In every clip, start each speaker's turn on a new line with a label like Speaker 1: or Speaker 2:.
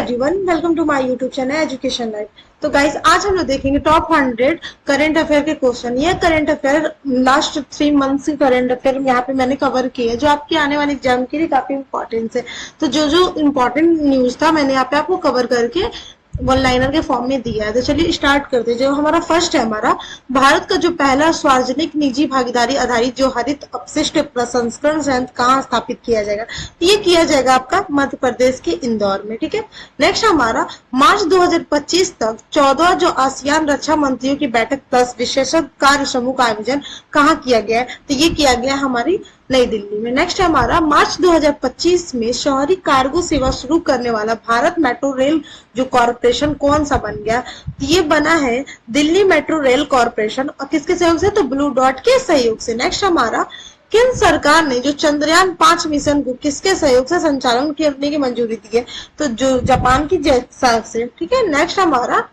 Speaker 1: Everyone, welcome to my YouTube channel education life. तो guys, आज हम लोग देखेंगे टॉप 100 करंट अफेयर के क्वेश्चन। ये करंट अफेयर लास्ट 3 मंथ्स की करंट अफेयर यहाँ पे मैंने कवर किए हैं, जो आपके आने वाले एग्जाम के लिए काफी इंपॉर्टेंट है। तो जो जो इम्पोर्टेंट न्यूज था मैंने यहाँ पे आपको कवर करके वन लाइनर के फॉर्म में दिया है। तो चलिए स्टार्ट करते हैं। जो हमारा फर्स्ट है, हमारा भारत का जो पहला सार्वजनिक निजी भागीदारी आधारित जो हरित अपशिष्ट प्रसंस्करण संयंत्र कहाँ स्थापित किया जाएगा? ये किया जाएगा आपका मध्य प्रदेश के इंदौर में। ठीक है। नेक्स्ट हमारा मार्च 2025 तक 14 जो आसियान रक्षा मंत्रियों की बैठक प्लस विशेषज्ञ कार्य समूह का आयोजन कहाँ किया गया है? तो ये किया गया हमारी नई दिल्ली में। नेक्स्ट है हमारा मार्च 2025 में शहरी कार्गो सेवा शुरू करने वाला भारत मेट्रो रेल जो कॉरपोरेशन कौन सा बन गया? तो ये बना है दिल्ली मेट्रो रेल कॉरपोरेशन। और किसके सहयोग से? तो ब्लू डॉट के सहयोग से। नेक्स्ट हमारा केंद्र सरकार ने जो चंद्रयान 5 मिशन को किसके सहयोग से संचालन करने की मंजूरी दी है? तो जो जापान की सहयोग से। ठीक है। नेक्स्ट हमारा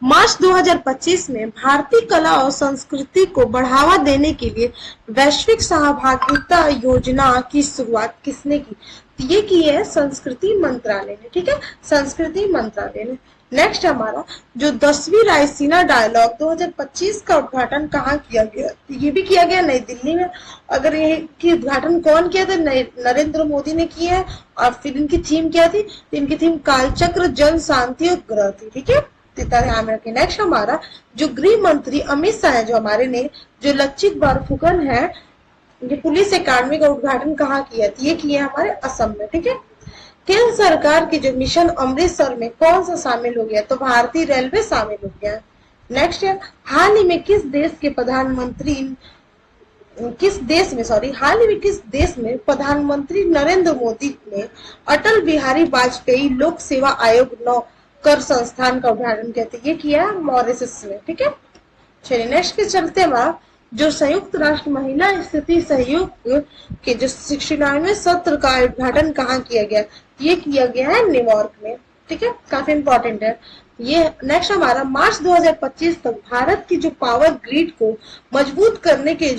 Speaker 1: मार्च 2025 में भारतीय कला और संस्कृति को बढ़ावा देने के लिए वैश्विक सहभागिता योजना की शुरुआत किसने की? ये की है संस्कृति मंत्रालय ने। ठीक है, संस्कृति मंत्रालय ने। नेक्स्ट हमारा जो 10वीं रायसीना डायलॉग 2025 का उद्घाटन कहाँ किया गया? ये भी किया गया नई दिल्ली में। अगर ये की उद्घाटन कौन किया? तो नरेंद्र मोदी ने किया है। और फिर इनकी थीम क्या थी? तो इनकी थीम कालचक्र, जन, शांति और ग्रह थी। ठीक है, ध्यान रखें। नेक्स्ट हमारा जो गृह मंत्री अमित शाह है, जो हमारे ने जो लचित बरफुकन है, ये पुलिस अकादमी का उद्घाटन कहाँ किया? ये किया हमारे असम में। ठीक है। केंद्र सरकार की जो मिशन अमृतसर में कौन सा शामिल हो गया? तो भारतीय रेलवे शामिल हो गया। नेक्स्ट है हाल ही में किस देश में प्रधानमंत्री नरेंद्र मोदी ने अटल बिहारी वाजपेयी लोक सेवा आयोग 9 कर संस्थान का उद्घाटन कहते हैं? ये किया मॉरिशस में। ठीक है। चलिए नेक्स्ट के चलते हमारा जो संयुक्त राष्ट्र महिला स्थिति सहयोग के जो 69वें सत्र का उद्घाटन कहाँ किया गया? ये किया गया है न्यूयॉर्क में। ठीक है, काफी इंपॉर्टेंट है ये। नेक्स्ट हमारा मार्च 2025 तक भारत की जो पावर ग्रिड को मजबूत करने के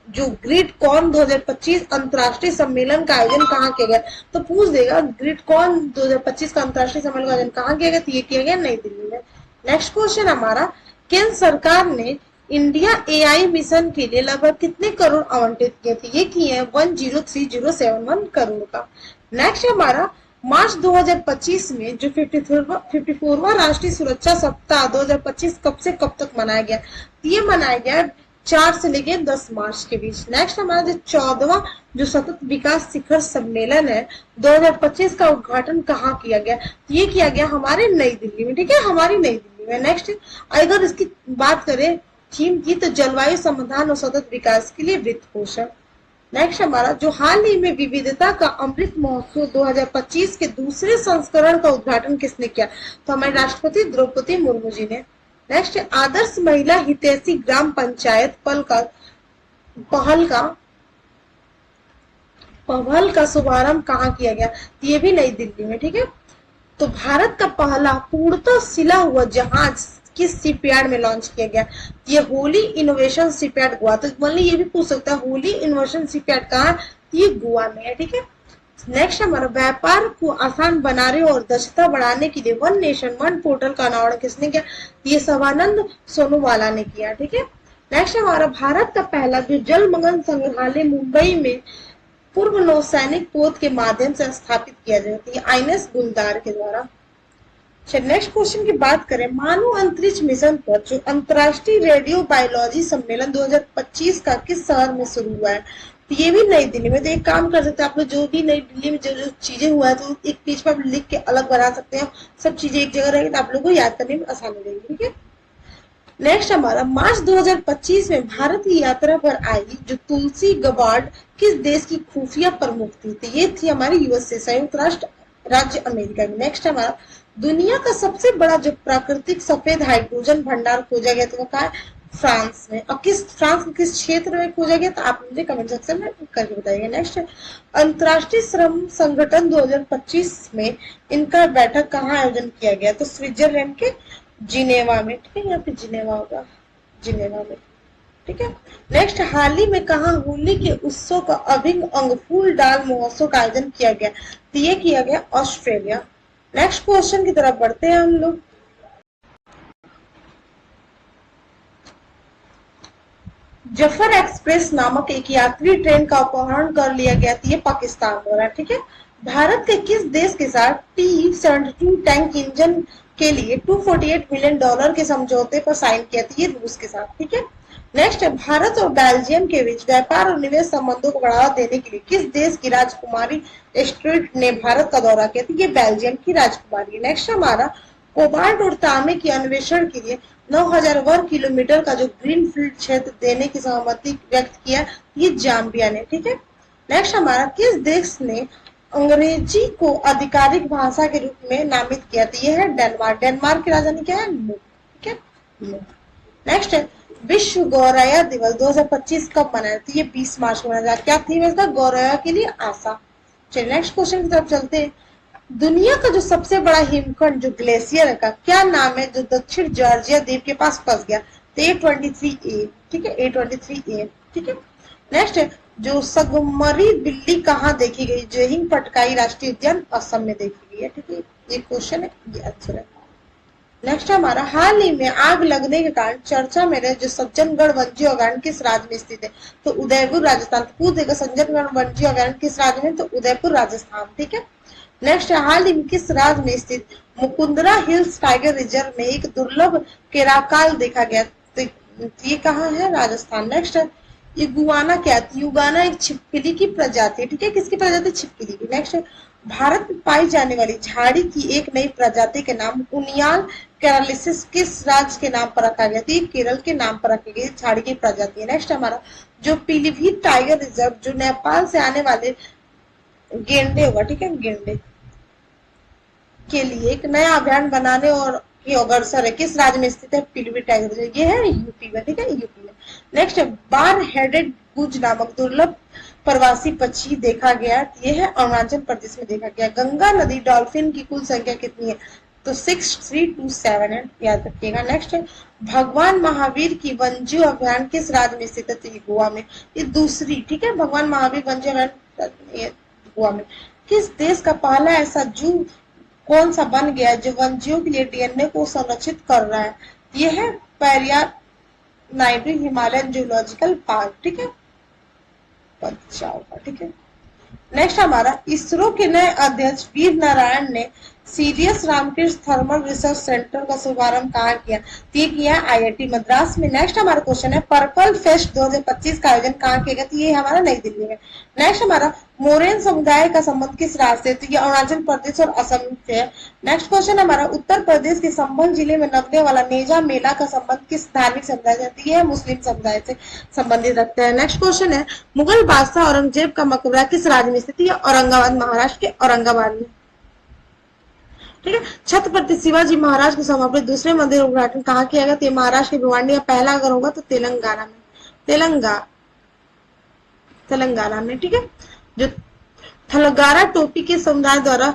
Speaker 1: जो ग्रिड कॉन 2025 अंतर्राष्ट्रीय सम्मेलन का आयोजन कहाँ किया गया? तो पूछ देगा ग्रिड कॉन 2025 का अंतर्राष्ट्रीय सम्मेलन का आयोजन कहाँ किया गया? तो ये किया गया नई दिल्ली में। नेक्स्ट क्वेश्चन हमारा केंद्र सरकार ने इंडिया एआई मिशन के लिए लगभग कितने करोड़ आवंटित किए थे? ये किए हैं 103071 करोड़ का। नेक्स्ट हमारा मार्च 2025 में जो 54वां राष्ट्रीय सुरक्षा सप्ताह 2025 कब से कब तक मनाया गया? ये मनाया गया 4 से लेके 10 मार्च के बीच। नेक्स्ट हमारा जो 14वां जो सतत विकास शिखर सम्मेलन है 2025 का उद्घाटन कहाँ किया गया? ये किया गया हमारे नई दिल्ली में। ठीक है, हमारी नई दिल्ली में। नेक्स्ट अगर इसकी बात करें थीम की, तो जलवायु समाधान और सतत विकास के लिए वित्त पोषण। नेक्स्ट हमारा जो हाल ही में विविधता का अमृत महोत्सव 2025 के दूसरे संस्करण का उद्घाटन किसने किया? तो हमारे राष्ट्रपति द्रौपदी मुर्मू जी ने। नेक्स्ट आदर्श महिला हितैषी ग्राम पंचायत पहल का शुभारंभ कहाँ किया गया? ये भी नई दिल्ली में। ठीक है। तो भारत का पहला पूर्णतः सिला हुआ जहाज किस शिपयार्ड में लॉन्च किया गया? ये होली इनोवेशन शिपयार्ड गोवा। तो मान ली ये भी पूछ सकता है होली इनोवेशन शिपयार्ड कहाँ? ये गोवा में है। ठीक है। नेक्स्ट हमारा व्यापार को आसान बनाने और दक्षता बढ़ाने के लिए वन नेशन वन पोर्टल का अनावरण किसने किया? ये सवानंद सोनोवाला ने किया। ठीक है। नेक्स्ट हमारा भारत का पहला जो जलमग्न संग्रहालय मुंबई में पूर्व नौसैनिक पोत के माध्यम से स्थापित किया जाता है आईएनएस गुलदार के द्वारा। नेक्स्ट क्वेश्चन की बात करें मानव अंतरिक्ष मिशन पर जो अंतर्राष्ट्रीय रेडियो बायोलॉजी सम्मेलन 2025 का किस शहर में शुरू हुआ है? तो ये भी नई दिल्ली में। तो एक काम कर सकते हैं आप लोग, जो भी नई दिल्ली में जो चीजें हुआ है तो एक पेज पर लिख के अलग बना सकते हैं। सब चीजें एक जगह रहेगी तो आप लोगों को याद करने में आसानी रहेगी। ठीक है। नेक्स्ट हमारा मार्च 2025 में भारत की यात्रा पर आई जो तुलसी गबार्ड किस देश की खुफिया प्रमुख थी? तो ये थी हमारी यूएसए, संयुक्त राष्ट्र राज्य अमेरिका की। नेक्स्ट हमारा दुनिया का सबसे बड़ा जो प्राकृतिक सफेद हाइड्रोजन भंडार खोजा गया तो वो कहा फ्रांस में। और फ्रांस के किस क्षेत्र में खोजा गया? तो आप मुझे कमेंट सेक्शन में करके बताइए। नेक्स्ट अंतर्राष्ट्रीय श्रम संगठन 2025 में इनका बैठक कहाँ आयोजन किया गया? तो स्विट्जरलैंड के जिनेवा में। ठीक है, यहाँ पे जिनेवा होगा, जिनेवा में। ठीक है। नेक्स्ट हाल ही में कहा होली के उत्सव का अभिन्न अंग फूल डाल महोत्सव का आयोजन किया गया? तो ये किया गया ऑस्ट्रेलिया। नेक्स्ट क्वेश्चन की तरफ बढ़ते हैं हम लोग। जफर एक्सप्रेस नामक एक यात्री ट्रेन का अपहरण कर लिया गया था, ये पाकिस्तान द्वारा, ठीक है। भारत के किस देश के साथ T-72 टैंक इंजन के लिए $248 मिलियन के समझौते पर साइन किया था, ये रूस के साथ, ठीक है। नेक्स्ट है, भारत और बेल्जियम के बीच व्यापार और निवेश संबंधों को बढ़ावा देने के लिए किस देश की राजकुमारी स्ट्रीट ने भारत का दौरा किया था, ये बेल्जियम की राजकुमारी। नेक्स्ट हमारा, कोबाल्ट और तांबे के अन्वेषण के लिए 9000 वर्ग किलोमीटर का जो ग्रीन फील्ड क्षेत्र देने की सहमति व्यक्त किया, ये जाम्बिया ने, ठीक है। नेक्स्ट हमारा, किस देश ने अंग्रेजी को आधिकारिक भाषा के रूप में नामित किया था, ये है डेनमार्क। डेनमार्क की राजधानी क्या है, नुक, ठीक है। नेक्स्ट है, विश्व गौरैया दिवस 2025 कब मनाया था, ये 20 मार्च को मनाया जाता। क्या थीम है इसका, गौरैया के लिए आशा। चलिए नेक्स्ट क्वेश्चन की तरफ चलते हैं। दुनिया का जो सबसे बड़ा हिमखंड जो ग्लेशियर का क्या नाम है, जो दक्षिण जॉर्जिया द्वीप के पास फंस गया, तो A23A, ठीक है, A23A, ठीक है। नेक्स्ट है, जो सगमरी बिल्ली कहाँ देखी गई, जोहिंग पटकाई राष्ट्रीय उद्यान असम में देखी गई है, ठीक है। ये क्वेश्चन है, ये आंसर है। नेक्स्ट हमारा, हाल ही में आग लगने के कारण चर्चा में रहे जो सज्जनगढ़ वन्यजीव अभयारण्य किस राज्य में स्थित है, तो उदयपुर राजस्थान। पूछ देगा सज्जनगढ़ वन्यजीव अभयारण्य किस राज्य में, तो उदयपुर राजस्थान, ठीक है। नेक्स्ट, हाल ही में किस राज्य में स्थित मुकुंदरा हिल्स टाइगर रिजर्व में एक दुर्लभ केराकाल देखा गया, तो ये कहाँ है, राजस्थान। नेक्स्ट है, इगुआना क्या है, युगाना एक छिपकली की प्रजाति है, ठीक है, किसकी प्रजाति, छिपकली की। नेक्स्ट है, भारत में पाई जाने वाली झाड़ी की एक नई प्रजाति के नाम उनियाल केरालिसिस किस राज्य के नाम पर रखा गया, तो ये केरल के नाम पर रखी गई झाड़ी की प्रजाति है। नेक्स्ट हमारा, जो पीलीभीत टाइगर रिजर्व जो नेपाल से आने वाले गेंडे होगा, ठीक है, गेंडे के लिए एक नया अभ्यारण्य बनाने और की अग्रसर है, किस राज्य में स्थित है, पीलीभीत टाइगर रिजर्व, ये है यूपी में, ठीक है, यूपी में। नेक्स्ट है, बार हेडेड गुज नामक दुर्लभ प्रवासी पक्षी देखा गया, ये है अरुणाचल प्रदेश में देखा गया। गंगा नदी डॉल्फिन की कुल संख्या कितनी है, तो 6327 है, याद रखिएगा। नेक्स्ट है, भगवान महावीर की वन्यजीव अभ्यारण्य किस राज्य में स्थित है, तो गोवा में, ये दूसरी, ठीक है, भगवान महावीर वन्यजीव अभ्यारण्य गोवा में। किस देश का पहला ऐसा जू कौन सा बन गया जो वन्यजीवों के लिए डीएनए को संरक्षित कर रहा है, ये है Periyar Naidu Himalayan zoological park, ठीक है, ठीक है। नेक्स्ट हमारा, इसरो के नए अध्यक्ष वीर नारायण ने सीरियस रामकृष्ण थर्मल रिसर्च सेंटर का शुभारंभ कहाँ किया, ये किया आईआईटी मद्रास में। नेक्स्ट हमारा क्वेश्चन है, पर्पल फेस्ट 2025 का आयोजन कहाँ किया गया, तो ये हमारा नई दिल्ली में। नेक्स्ट हमारा, मोरेन समुदाय का संबंध किस राज्य से, तो ये अरुणाचल प्रदेश और असम से है। नेक्स्ट क्वेश्चन हमारा, उत्तर प्रदेश के संभल जिले में लगने वाला नेजा मेला का संबंध किस धार्मिक समुदाय से, तो ये है मुस्लिम समुदाय से संबंधित रखते हैं। नेक्स्ट क्वेश्चन है, मुगल बादशाह औरंगजेब का मकबरा किस राज्य में स्थित है, औरंगाबाद, महाराष्ट्र के औरंगाबाद में, ठीक है। छत्रपति शिवाजी महाराज को समर्पित दूसरे मंदिर उद्घाटन कहाँ किया गया, तो महाराष्ट्र के भिवांडी का पहला अगर होगा तो तेलंगाना में, तेलंगाना में, ठीक है। जो थलगारा टोपी के समुदाय द्वारा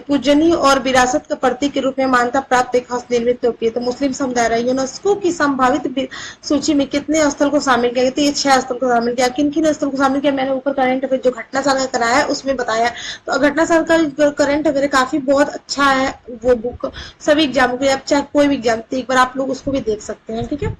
Speaker 1: पूजनीय और विरासत का प्रतीक के रूप में मान्यता प्राप्त एक हस्तनिर्मित टोपी है, तो मुस्लिम समुदाय रहा। यूनेस्को की संभावित सूची में कितने स्थल को शामिल किया गया, तो ये 6 स्थल को शामिल किया। किन किन स्थल को शामिल किया, मैंने ऊपर करंट अफेयर जो घटना साल का कराया है उसमें बताया। तो घटना साल का करंट अफेयर काफी बहुत अच्छा है, वो बुक सभी एग्जाम के, आप चाहे कोई भी एग्जाम, एक बार आप लोग उसको भी देख सकते हैं, ठीक है।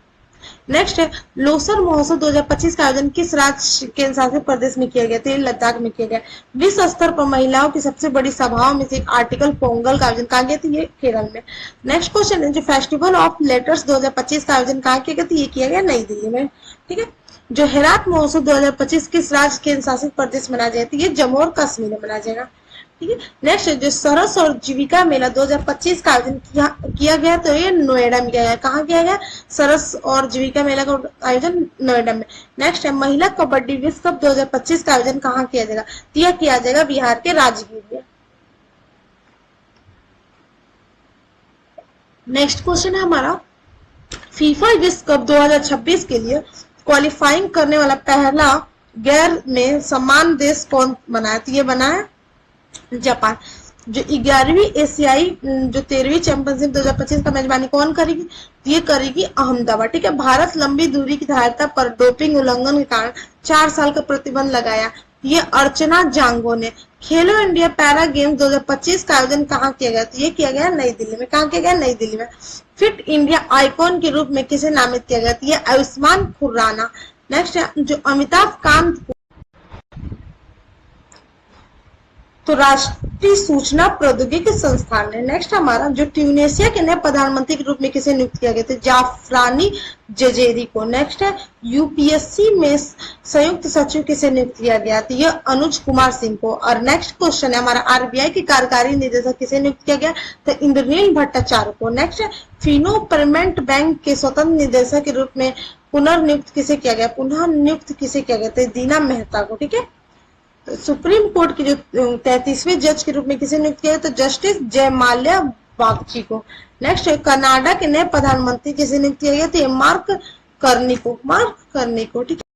Speaker 1: नेक्स्ट है, लोसर महोत्सव 2025 का आयोजन किस राज्य केंद्र शासित प्रदेश में किया गया, तो लद्दाख में किया गया। विश्व स्तर पर महिलाओं की सबसे बड़ी सभाओं में से एक आर्टिकल पोंगल का आयोजन कहाँ किया, तो ये केरल में। नेक्स्ट क्वेश्चन है, जो फेस्टिवल ऑफ लेटर्स 2025 का आयोजन कहाँ किया गया, तो ये किया गया नई दिल्ली में, ठीक है। जो हेरात महोत्सव 2025 किस राज्य केंद्र शासित प्रदेश मनाया जाएगा, तो ये जम्मू और कश्मीर में मनाया जाएगा, ठीक है। नेक्स्ट, जो सरस और जीविका मेला 2025 का आयोजन किया गया, तो ये नोएडा में किया गया। कहाँ किया गया, सरस और जीविका मेला का आयोजन नोएडा में। नेक्स्ट है, महिला कबड्डी विश्व कप 2025 का आयोजन कहाँ किया जाएगा, तो यह किया जाएगा बिहार के राजगीर में। नेक्स्ट क्वेश्चन है हमारा, फीफा विश्व कप 2026 के लिए क्वालिफाइंग करने वाला पहला गैर में समान देश कौन बना है, तो ये बना है जापान। जो 11वीं एशियाई जो 13वीं चैंपियनशिप 2025 का मेजबानी कौन करेगी, ये करेगी अहमदाबाद, ठीक है। भारत लंबी दूरी की धारिता पर डोपिंग उल्लंघन के कारण 4 साल का प्रतिबंध लगाया, ये अर्चना जांगो ने। खेलो इंडिया पैरा गेम 2025 का आयोजन कहाँ किया गया? तो ये किया गया नई दिल्ली में। कहाँ किया गया? नई दिल्ली में। फिट इंडिया आइकॉन के रूप में किसे नामित किया गया? तो ये आयुष्मान खुराना। नेक्स्ट है जो अमिताभ कांत तो राष्ट्रीय सूचना प्रौद्योगिकी संस्थान है। नेक्स्ट हमारा जो ट्यूनेशिया के नए प्रधानमंत्री के रूप में किसे नियुक्त किया गया? तो जाफरानी जजेरी को। नेक्स्ट है यूपीएससी में संयुक्त सचिव किसे नियुक्त किया गया? तो ये अनुज कुमार सिंह को। और नेक्स्ट क्वेश्चन है हमारा आरबीआई के कार्यकारी निदेशक किसे नियुक्त किया गया? तो इंद्रनील भट्टाचार्य को। नेक्स्ट है फिनो पेमेंट बैंक के स्वतंत्र निदेशक के रूप में पुनर्नियुक्त किसे किया गया? पुनः नियुक्त किसे किया गया? तो दीना मेहता को। ठीक है। सुप्रीम कोर्ट के जो 33वें जज के रूप में किसे नियुक्त किया? तो जस्टिस जयमाल्या बागची को। नेक्स्ट है कनाडा के नए प्रधानमंत्री किसे नियुक्त किया गया? तो मार्क करनी को। ठीक है।